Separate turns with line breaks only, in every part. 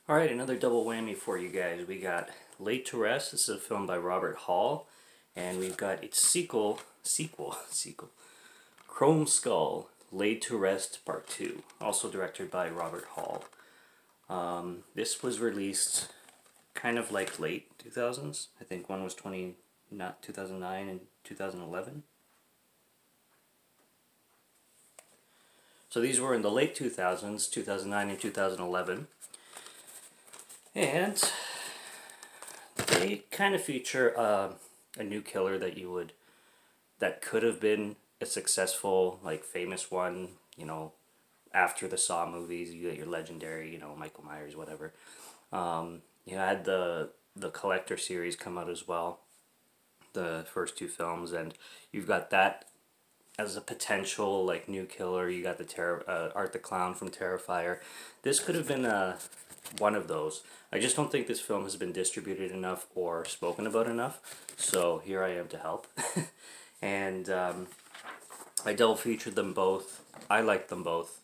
Alright, another double whammy for you guys. We got Laid to Rest. This is a film by Robert Hall. And we've got its sequel, Chromeskull, Laid to Rest Part 2. Also directed by Robert Hall. This was released kind of like late 2000s. I think one was 2009 and 2011. So these were in the late 2000s, 2009 and 2011. And they kind of feature a new killer that could have been a successful, like, famous one, you know, after the Saw movies. You get your legendary, you know, Michael Myers, whatever. You had the Collector series come out as well, the first two films, and you've got that as a potential, like, new killer. You got the Art the Clown from Terrifier. This could have been one of those. I just don't think this film has been distributed enough or spoken about enough, so here I am to help. And I double featured them both. I like them both.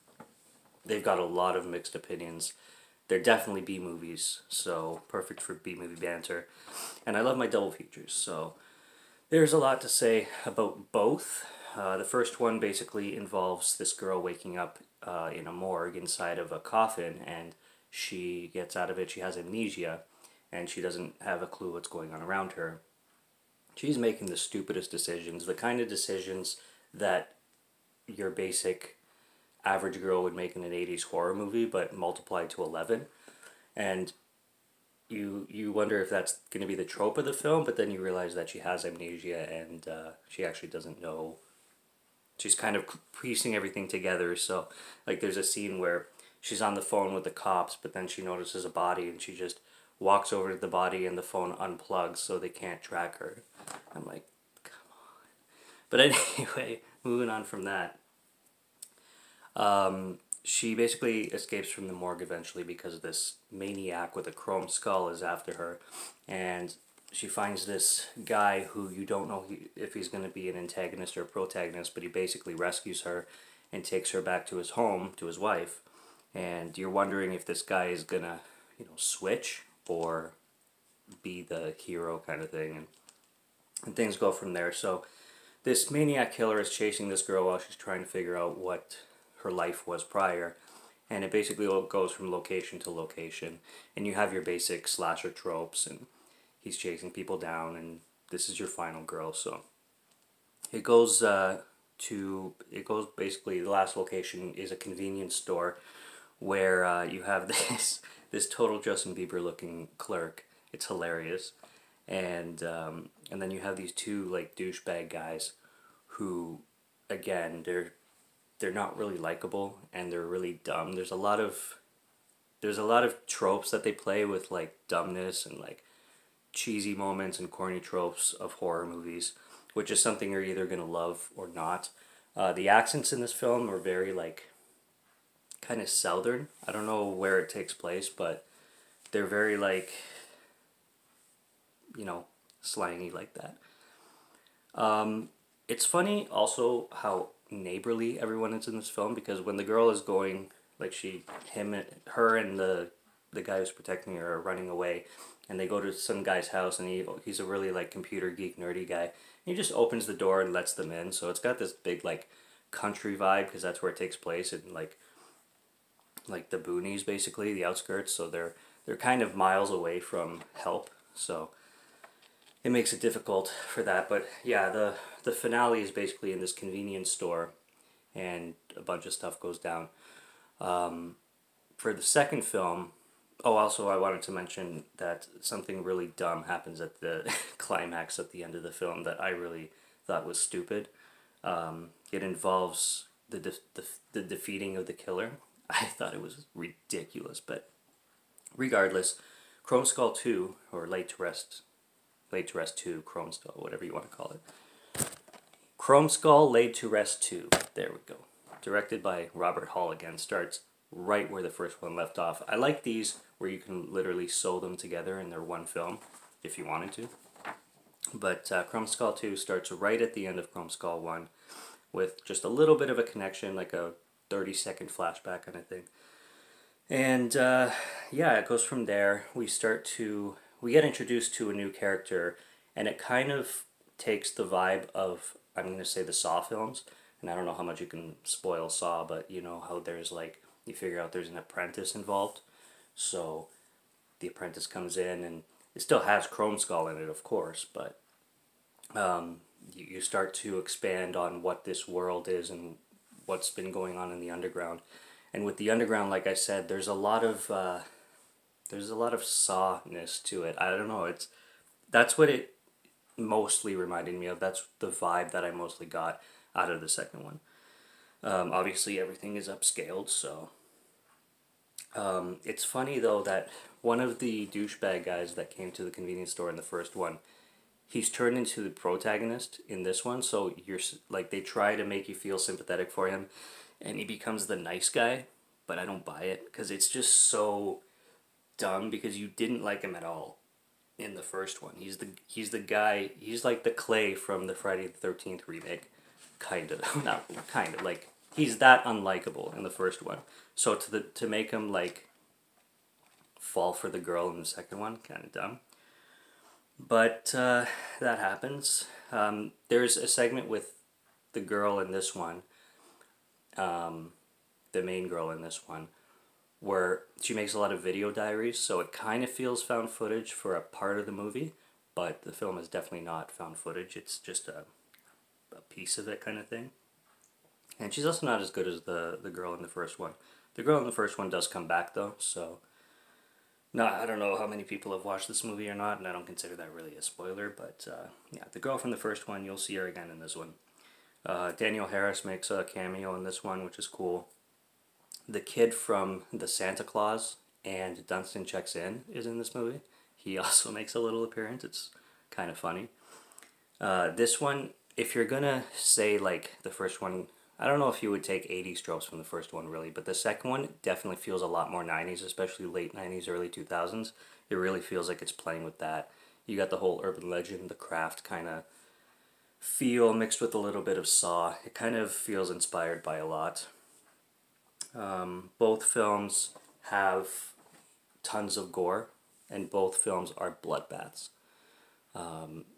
They've got a lot of mixed opinions. They're definitely B-movies, so perfect for B-movie banter. And I love my double features, so there's a lot to say about both. The first one basically involves this girl waking up in a morgue inside of a coffin, and she gets out of it. She has amnesia, and she doesn't have a clue what's going on around her. She's making the stupidest decisions, the kind of decisions that your basic average girl would make in an 80s horror movie, but multiplied to 11. And you wonder if that's going to be the trope of the film, but then you realize that she has amnesia, and she actually doesn't know. She's kind of piecing everything together. So, like, there's a scene where she's on the phone with the cops, but then she notices a body, and she just walks over to the body, and the phone unplugs so they can't track her. I'm like, come on. But anyway, moving on from that. She basically escapes from the morgue eventually because this maniac with a chrome skull is after her, and she finds this guy who you don't know if he's going to be an antagonist or a protagonist, but he basically rescues her and takes her back to his home, to his wife, and you're wondering if this guy is going to, you know, switch or be the hero kind of thing, and things go from there. So this maniac killer is chasing this girl while she's trying to figure out what her life was prior, and it basically goes from location to location, and you have your basic slasher tropes, and he's chasing people down, and this is your final girl. So it goes basically, the last location is a convenience store where you have this total Justin Bieber looking clerk. It's hilarious. And then you have these two, like, douchebag guys who, again, they're not really likable, and they're really dumb. There's a lot of tropes that they play with, like dumbness and like cheesy moments and corny tropes of horror movies, which is something you're either gonna love or not. The accents in this film are very, like, kind of southern. I don't know where it takes place, but they're very, like, you know, slangy like that. It's funny also how neighborly everyone is in this film, because when the girl is going, like, her and the guy who's protecting her are running away, and they go to some guy's house, and he's a really, like, computer geek nerdy guy. He just opens the door and lets them in, so it's got this big, like, country vibe, because that's where it takes place, in like the boonies, basically, the outskirts. So they're kind of miles away from help, so it makes it difficult for that. But yeah, the finale is basically in this convenience store, and a bunch of stuff goes down. For the second film, oh, also I wanted to mention that something really dumb happens at the climax at the end of the film that I really thought was stupid. It involves the defeating of the killer. I thought it was ridiculous, but regardless, Chromeskull 2, or Laid to Rest 2, Chromeskull, whatever you want to call it. Chromeskull Laid to Rest 2, there we go. Directed by Robert Hall again, starts right where the first one left off. I like these where you can literally sew them together and they're one film, if you wanted to. But Chromeskull 2 starts right at the end of Chromeskull 1, with just a little bit of a connection, like a 30-second flashback kind of thing. And yeah, it goes from there. We get introduced to a new character, and it kind of takes the vibe of, I'm going to say, the Saw films. And I don't know how much you can spoil Saw, but you know how there's like, you figure out there's an apprentice involved. So the apprentice comes in, and it still has Chromeskull in it, of course, but you start to expand on what this world is and what's been going on in the underground. And with the underground, like I said, there's a lot of sawness to it. I don't know. That's what it mostly reminded me of. That's the vibe that I mostly got out of the second one. Obviously, everything is upscaled, so it's funny though that one of the douchebag guys that came to the convenience store in the first one, he's turned into the protagonist in this one. So you're like, they try to make you feel sympathetic for him, and he becomes the nice guy. But I don't buy it because it's just so dumb because you didn't like him at all in the first one. He's the guy. He's like the Clay from the Friday the 13th remake, kind of. Not kind of, like he's that unlikable in the first one. So to make him like fall for the girl in the second one, kind of dumb. But that happens. There's a segment with the girl in this one, the main girl in this one, where she makes a lot of video diaries, so it kind of feels found footage for a part of the movie, but the film is definitely not found footage. It's just a piece of it kind of thing. And she's also not as good as the girl in the first one. The girl in the first one does come back though, so no, I don't know how many people have watched this movie or not, and I don't consider that really a spoiler, but yeah, the girl from the first one, you'll see her again in this one. Daniel Harris makes a cameo in this one, which is cool. The kid from the Santa Claus and Dunstan Checks In is in this movie. He also makes a little appearance. It's kind of funny. This one, if you're gonna say like the first one, I don't know if you would take 80s tropes from the first one really, but the second one definitely feels a lot more 90s, especially late 90s, early 2000s. It really feels like it's playing with that. You got the whole urban legend, the craft kind of feel mixed with a little bit of Saw. It kind of feels inspired by a lot. Both films have tons of gore, and both films are bloodbaths.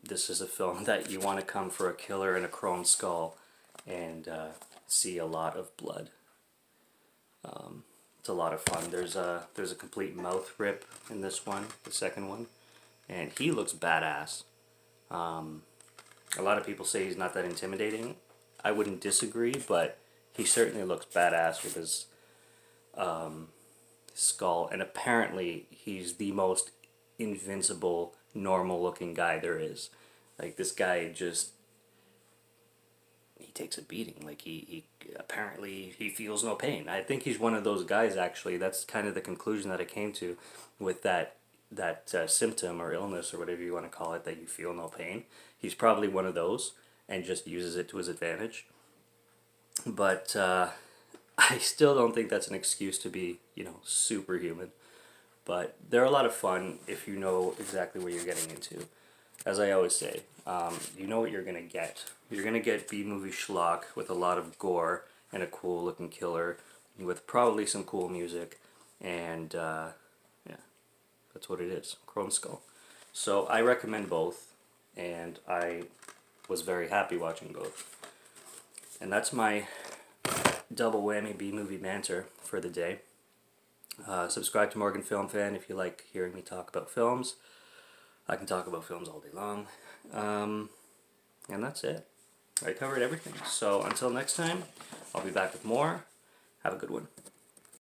This is a film that you want to come for a killer in a Chromeskull and see a lot of blood. It's a lot of fun. There's a complete mouth rip in this one, the second one, and he looks badass. A lot of people say he's not that intimidating. I wouldn't disagree, but he certainly looks badass with his skull, and apparently he's the most invincible, normal-looking guy there is. Like, this guy just, he takes a beating. Like, he apparently he feels no pain. I think he's one of those guys, actually. That's kind of the conclusion that I came to with that symptom or illness or whatever you want to call it, that you feel no pain. He's probably one of those and just uses it to his advantage. But I still don't think that's an excuse to be, you know, superhuman. But they're a lot of fun if you know exactly what you're getting into. As I always say, you know what you're going to get. You're going to get B-movie schlock with a lot of gore and a cool looking killer with probably some cool music. And yeah, that's what it is. Chromeskull. So I recommend both, and I was very happy watching both. And that's my double whammy B-movie banter for the day. Subscribe to Morgan Film Fan if you like hearing me talk about films. I can talk about films all day long. And that's it. I covered everything. So until next time, I'll be back with more. Have a good one.